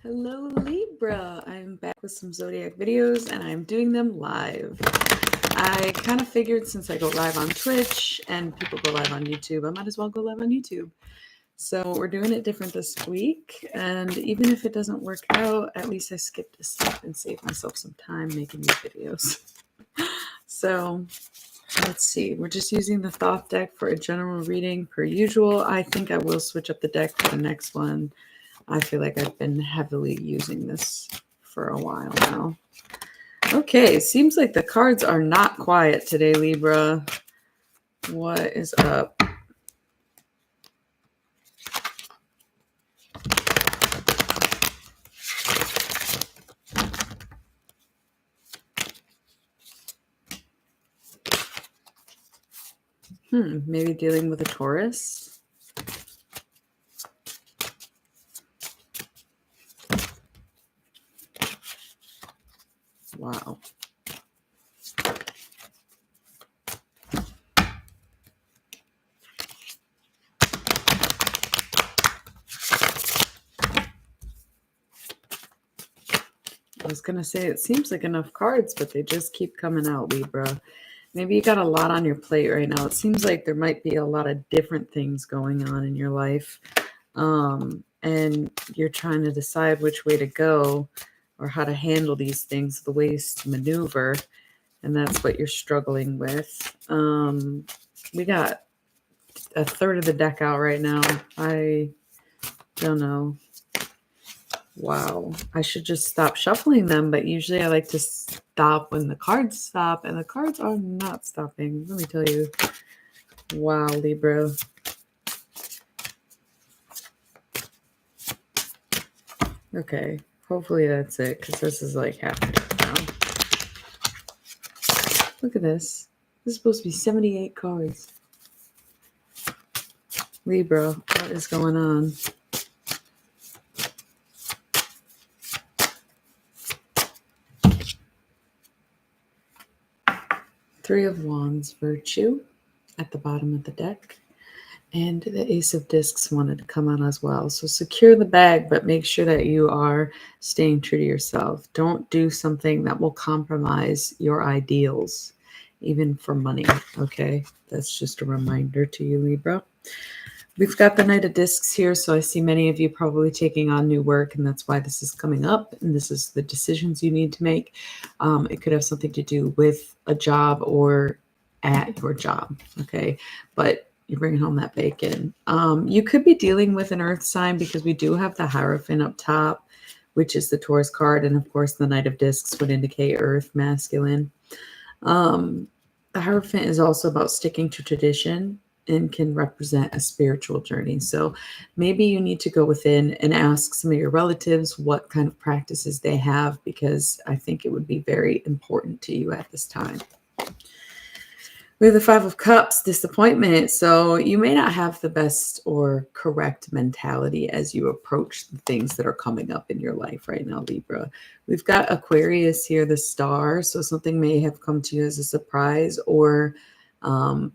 Hello Libra, I'm back with some zodiac videos and I'm doing them live. I kind of figured since I go live on Twitch and people go live on YouTube, I might as well go live on YouTube. So we're doing it different this week, and even if it doesn't work out, at least I skipped a step and saved myself some time making these videos. So let's see, we're just using the Thoth deck for a general reading per usual. I think I will switch up the deck for the next one. I feel like I've been heavily using this for a while now. Okay, seems like the cards are not quiet today, Libra. What is up? Maybe dealing with a Taurus. Wow. I was going to say it seems like enough cards, but they just keep coming out, Libra. Maybe you got a lot on your plate right now. It seems like there might be a lot of different things going on in your life. And you're trying to decide which way to go or how to handle these things, the ways to maneuver. And that's what you're struggling with. We got a third of the deck out right now. I don't know. Wow, I should just stop shuffling them, but usually I like to stop when the cards stop, and the cards are not stopping. Let me tell you. Wow, Libra. Okay, hopefully that's it, because this is like half now. Look at this. This is supposed to be 78 cards. Libra, what is going on? Three of Wands, Virtue at the bottom of the deck. And the Ace of Discs wanted to come out as well. So secure the bag, but make sure that you are staying true to yourself. Don't do something that will compromise your ideals, even for money, okay? That's just a reminder to you, Libra. We've got the Knight of Discs here, so I see many of you probably taking on new work, and that's why this is coming up, and this is the decisions you need to make. It could have something to do with a job or at your job, okay? But you're bringing home that bacon. You could be dealing with an earth sign because we do have the Hierophant up top, which is the Taurus card, and of course the Knight of Discs would indicate earth, masculine. The Hierophant is also about sticking to tradition and can represent a spiritual journey. So maybe you need to go within and ask some of your relatives what kind of practices they have, because I think it would be very important to you at this time. We have the Five of Cups, disappointment. So you may not have the best or correct mentality as you approach the things that are coming up in your life right now, Libra. We've got Aquarius here, the star. So something may have come to you as a surprise, or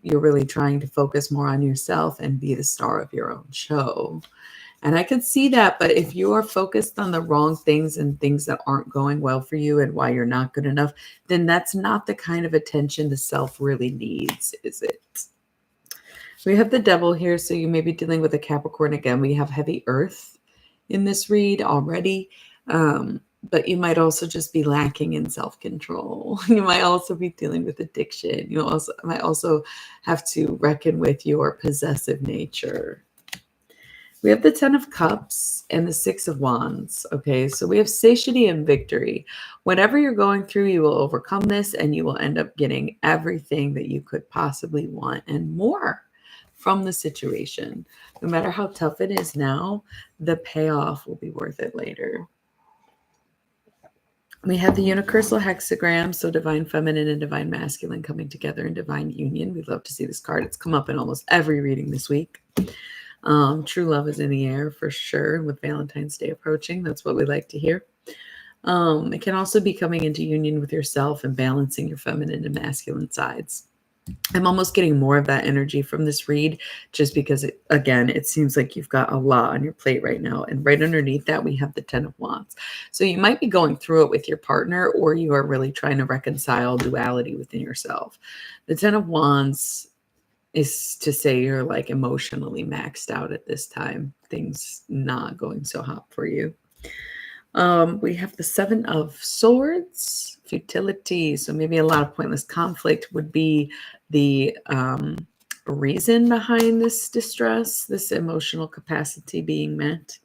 you're really trying to focus more on yourself and be the star of your own show. And I can see that, but if you are focused on the wrong things and things that aren't going well for you and why you're not good enough, then that's not the kind of attention the self really needs, is it? We have the Devil here, so you may be dealing with a Capricorn again. We have heavy earth in this read already, but you might also just be lacking in self-control. You might also be dealing with addiction. You might also have to reckon with your possessive nature. We have the 10 of Cups and the 6 of Wands. Okay, so we have satiety and victory. Whatever you're going through, you will overcome this and you will end up getting everything that you could possibly want and more from the situation. No matter how tough it is now, the payoff will be worth it later. We have the universal hexagram, so divine feminine and divine masculine coming together in divine union. We'd love to see this card. It's come up in almost every reading this week. True love is in the air for sure. With Valentine's Day approaching, that's what we like to hear. It can also be coming into union with yourself and balancing your feminine and masculine sides. I'm almost getting more of that energy from this read just because, it seems like you've got a lot on your plate right now. And right underneath that, we have the 10 of Wands. So you might be going through it with your partner, or you are really trying to reconcile duality within yourself. The 10 of Wands is to say you're like emotionally maxed out at this time. Things not going so hot for you. We have the 7 of Swords, futility. So maybe a lot of pointless conflict would be the reason behind this distress, this emotional capacity being met.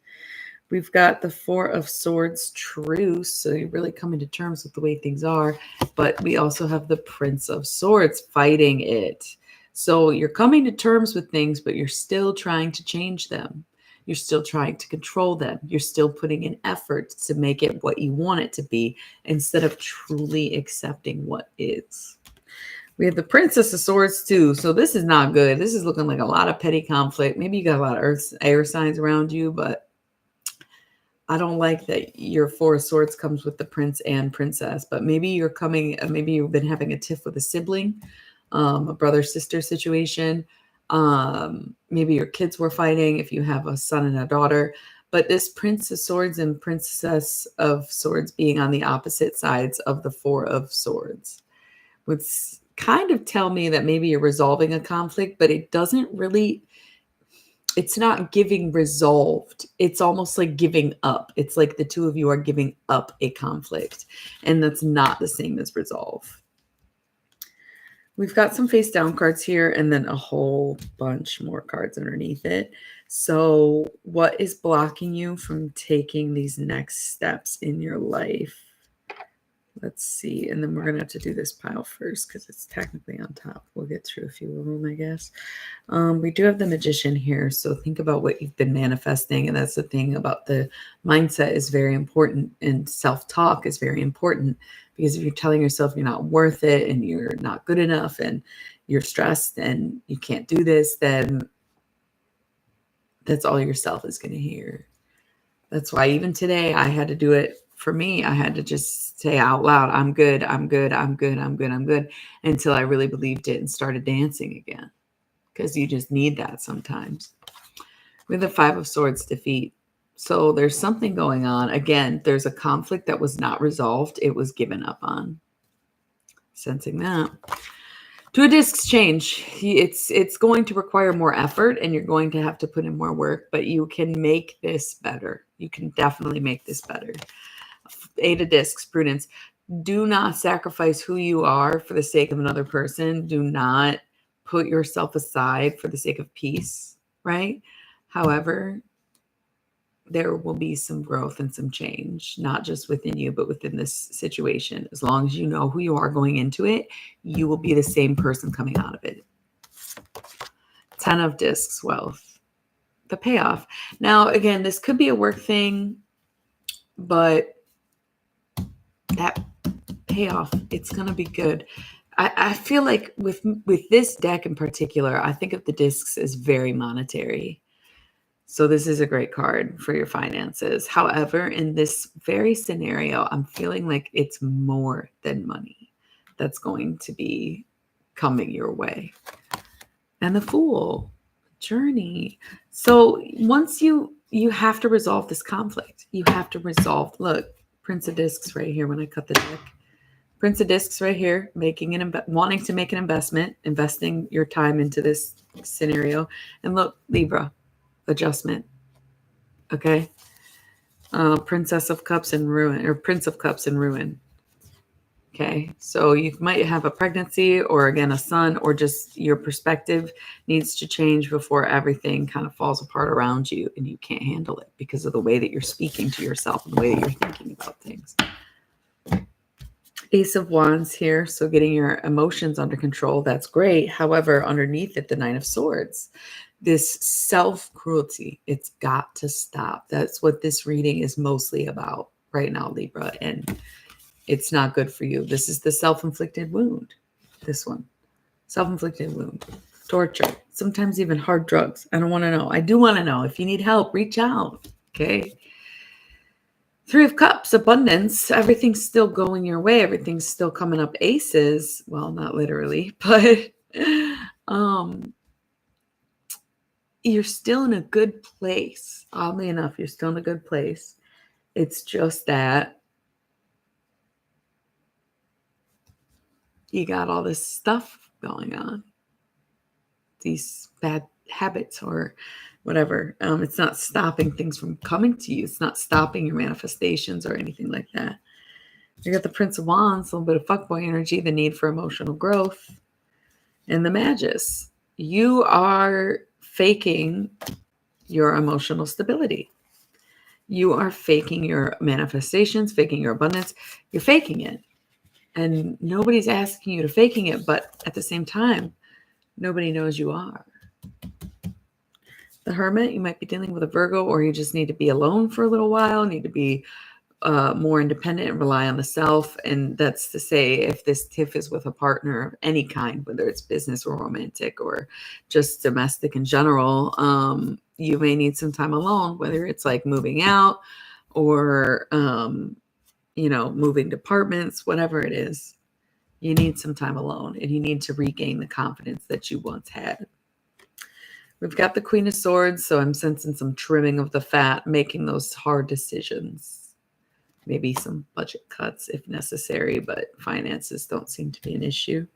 We've got the 4 of Swords, truce. So you're really coming to terms with the way things are. But we also have the Prince of Swords, fighting it. So you're coming to terms with things, but you're still trying to change them. You're still trying to control them. You're still putting in effort to make it what you want it to be instead of truly accepting what is. We have the Princess of Swords too. So this is not good. This is looking like a lot of petty conflict. Maybe you got a lot of air signs around you, but I don't like that your 4 of Swords comes with the prince and princess. But maybe you've been having a tiff with a sibling, a brother-sister situation. Maybe your kids were fighting if you have a son and a daughter. But this Prince of Swords and Princess of Swords being on the opposite sides of the 4 of Swords would kind of tell me that maybe you're resolving a conflict, but it doesn't really, it's not giving resolved. It's almost like giving up. It's like the two of you are giving up a conflict, and that's not the same as resolve. We've got some face down cards here and then a whole bunch more cards underneath it. So what is blocking you from taking these next steps in your life? Let's see. And then we're going to have to do this pile first because it's technically on top. We'll get through a few of them, I guess. We do have the Magician here. So think about what you've been manifesting. And that's the thing about the mindset is very important. And self-talk is very important. Because if you're telling yourself you're not worth it and you're not good enough and you're stressed and you can't do this, then that's all yourself is going to hear. That's why even today I had to do it. For me, I had to just say out loud, I'm good, I'm good, I'm good, I'm good, I'm good, until I really believed it and started dancing again. Because you just need that sometimes. With the 5 of Swords, defeat. So there's something going on. Again, there's a conflict that was not resolved. It was given up on. Sensing that. 2 of Discs change. It's going to require more effort and you're going to have to put in more work, but you can make this better. You can definitely make this better. 8 of Discs, prudence. Do not sacrifice who you are for the sake of another person. Do not put yourself aside for the sake of peace, right? However, there will be some growth and some change, not just within you, but within this situation. As long as you know who you are going into it, you will be the same person coming out of it. 10 of Discs, wealth. The payoff. Now, again, this could be a work thing, but that payoff, it's going to be good. I feel like with this deck in particular, I think of the discs as very monetary. So this is a great card for your finances. However, in this very scenario, I'm feeling like it's more than money that's going to be coming your way. And the Fool, journey. So once you have to resolve this conflict. You have to resolve, look, Prince of Discs right here when I cut the deck. Prince of Discs right here, wanting to make an investment, investing your time into this scenario. And look, Libra, adjustment. Okay. Princess of Cups and ruin, or Prince of Cups and ruin. Okay. So you might have a pregnancy or again, a son, or just your perspective needs to change before everything kind of falls apart around you and you can't handle it because of the way that you're speaking to yourself and the way that you're thinking about things. Ace of Wands here. So getting your emotions under control. That's great. However, underneath it, the 9 of Swords. This self-cruelty, it's got to stop. That's what this reading is mostly about right now, Libra. And it's not good for you. This is the self-inflicted wound. This one. Self-inflicted wound. Torture. Sometimes even hard drugs. I don't want to know. I do want to know. If you need help, reach out. Okay. 3 of Cups, abundance. Everything's still going your way. Everything's still coming up aces. Well, not literally, but You're still in a good place. Oddly enough, you're still in a good place. It's just that you got all this stuff going on, these bad habits or whatever. It's not stopping things from coming to you. It's not stopping your manifestations or anything like that. You got the Prince of Wands, a little bit of fuckboy energy, the need for emotional growth, and the Magus. You are faking your emotional stability. You are faking your manifestations, faking your abundance. You're faking it. And nobody's asking you to faking it, but at the same time, nobody knows you are. The Hermit, you might be dealing with a Virgo, or you just need to be alone for a little while, need to be more independent and rely on the self. And that's to say, if this tiff is with a partner of any kind, whether it's business or romantic or just domestic in general, you may need some time alone, whether it's like moving out or, moving departments, whatever it is. You need some time alone, and you need to regain the confidence that you once had. We've got the Queen of Swords, so I'm sensing some trimming of the fat, making those hard decisions. Maybe some budget cuts if necessary, but finances don't seem to be an issue.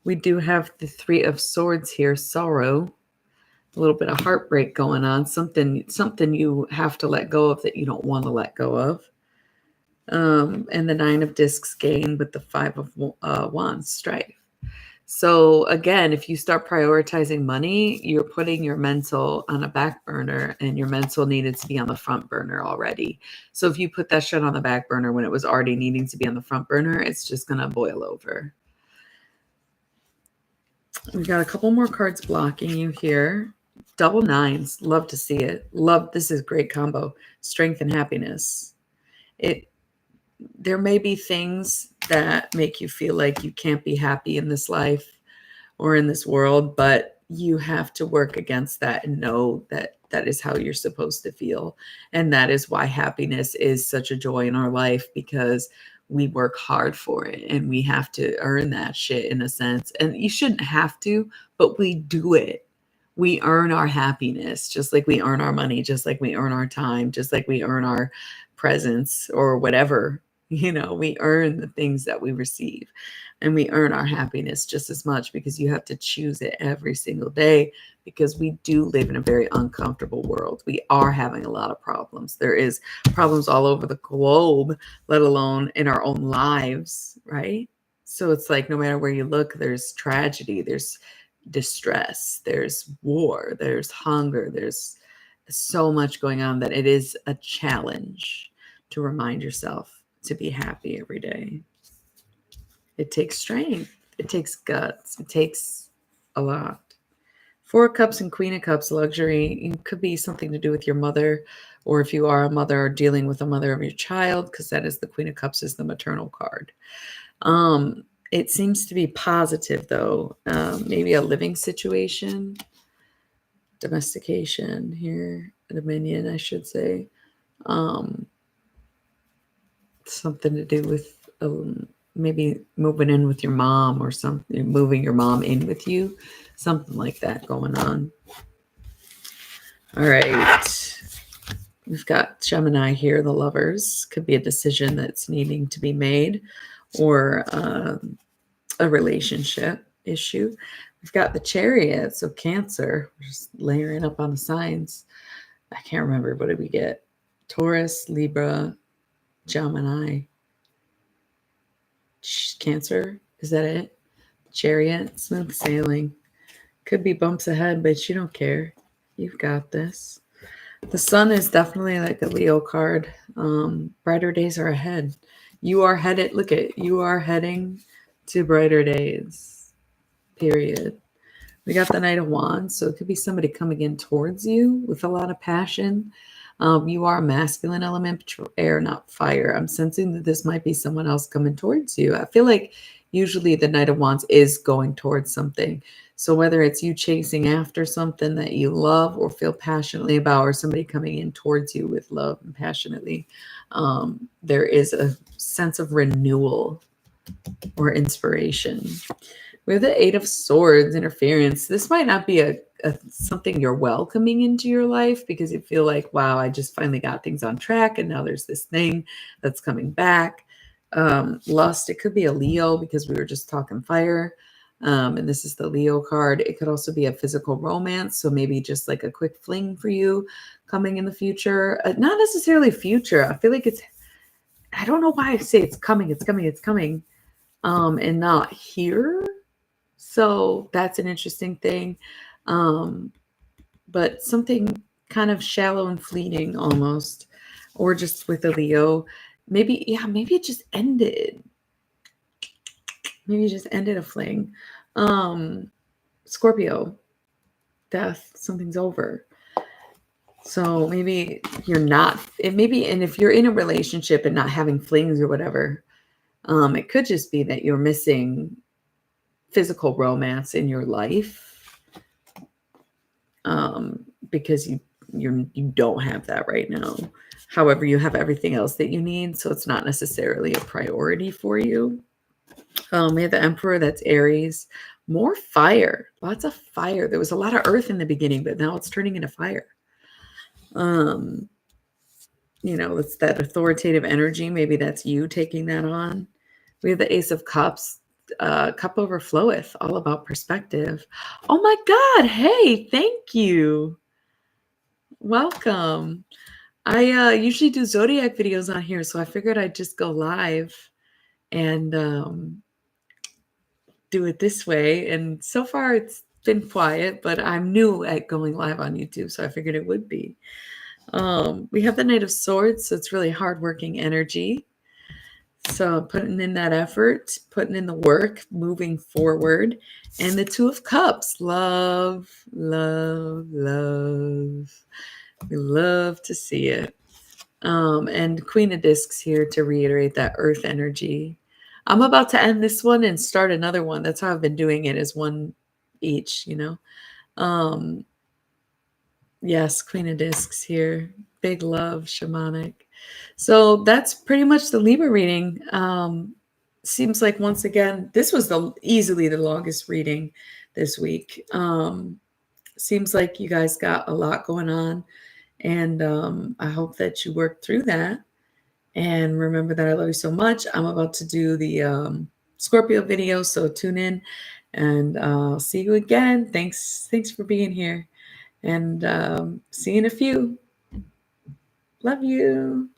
We do have the Three of Swords here, sorrow, a little bit of heartbreak going on, something you have to let go of that you don't want to let go of. And the Nine of Discs gain with the Five of Wands, strife. So again, if you start prioritizing money, you're putting your mental on a back burner, and your mental needed to be on the front burner already. So if you put that shit on the back burner when it was already needing to be on the front burner, it's just going to boil over. We got a couple more cards blocking you here. Double nines. Love to see it. This is a great combo. Strength and happiness. There may be things that make you feel like you can't be happy in this life or in this world, but you have to work against that and know that that is how you're supposed to feel. And that is why happiness is such a joy in our life, because we work hard for it and we have to earn that shit in a sense. And you shouldn't have to, but we do it. We earn our happiness, just like we earn our money, just like we earn our time, just like we earn our presence or whatever. We earn the things that we receive, and we earn our happiness just as much, because you have to choose it every single day, because we do live in a very uncomfortable world. We are having a lot of problems. There is problems all over the globe, let alone in our own lives, right? So it's like, no matter where you look, there's tragedy, there's distress, there's war, there's hunger, there's so much going on that it is a challenge to remind yourself to be happy every day. It takes strength. It takes guts. It takes a lot. Four of Cups and Queen of Cups, luxury. It could be something to do with your mother, or if you are a mother, dealing with a mother of your child, because that is the Queen of Cups is the maternal card. It seems to be positive, though. Maybe a living situation. Domestication here. Dominion, I should say. Something to do with maybe moving in with your mom, or something, moving your mom in with you, something like that going on. All right. We've got Gemini here, the Lovers. Could be a decision that's needing to be made, or a relationship issue. We've got the Chariot, so Cancer. We're just layering up on the signs. I can't remember. What did we get? Taurus, Libra, Gemini, Cancer. Is that it? Chariot, smooth sailing. Could be bumps ahead, but you don't care. You've got this. The Sun is definitely like a Leo card. Brighter days are ahead. You are headed. You are heading to brighter days. Period. We got the Knight of Wands, so it could be somebody coming in towards you with a lot of passion. You are a masculine element, air, not fire. I'm sensing that this might be someone else coming towards you. I feel like usually the Knight of Wands is going towards something. So whether it's you chasing after something that you love or feel passionately about, or somebody coming in towards you with love and passionately, there is a sense of renewal or inspiration. We have the Eight of Swords, interference. This might not be a something you're welcoming into your life because you feel like, wow, I just finally got things on track and now there's this thing that's coming back. Lust, it could be a Leo because we were just talking fire. And this is the Leo card. It could also be a physical romance. So maybe just like a quick fling for you coming in the future. Not necessarily future. I feel like I don't know why I say it's coming, and not here. So that's an interesting thing. But something kind of shallow and fleeting almost, or just with a Leo. Maybe it just ended. Maybe you just ended a fling. Scorpio, death, something's over. So maybe you're not, and if you're in a relationship and not having flings or whatever, it could just be that you're missing physical romance in your life, because you don't have that right now. However, you have everything else that you need, so it's not necessarily a priority for you. We have the Emperor, that's Aries. More fire, lots of fire. There was a lot of earth in the beginning, but now it's turning into fire. It's that authoritative energy. Maybe that's you taking that on. We have the Ace of Cups. Cup overfloweth, all about perspective. Oh my God. Hey, thank you. Welcome. I usually do zodiac videos on here, so I figured I'd just go live and do it this way. And so far it's been quiet, but I'm new at going live on YouTube, so I figured it would be. We have the Knight of Swords, so it's really hardworking energy. So putting in that effort, putting in the work, moving forward. And the Two of Cups, love, love, love. We love to see it. And Queen of Discs here to reiterate that earth energy. I'm about to end this one and start another one. That's how I've been doing it, is one each, Yes, Queen of Discs here. Big love, shamanic. So that's pretty much the Libra reading. Seems like, once again, this was easily the longest reading this week. Seems like you guys got a lot going on, and I hope that you work through that. And remember that I love you so much. I'm about to do the Scorpio video, so tune in, and I'll see you again. Thanks for being here. And see you in a few. Love you.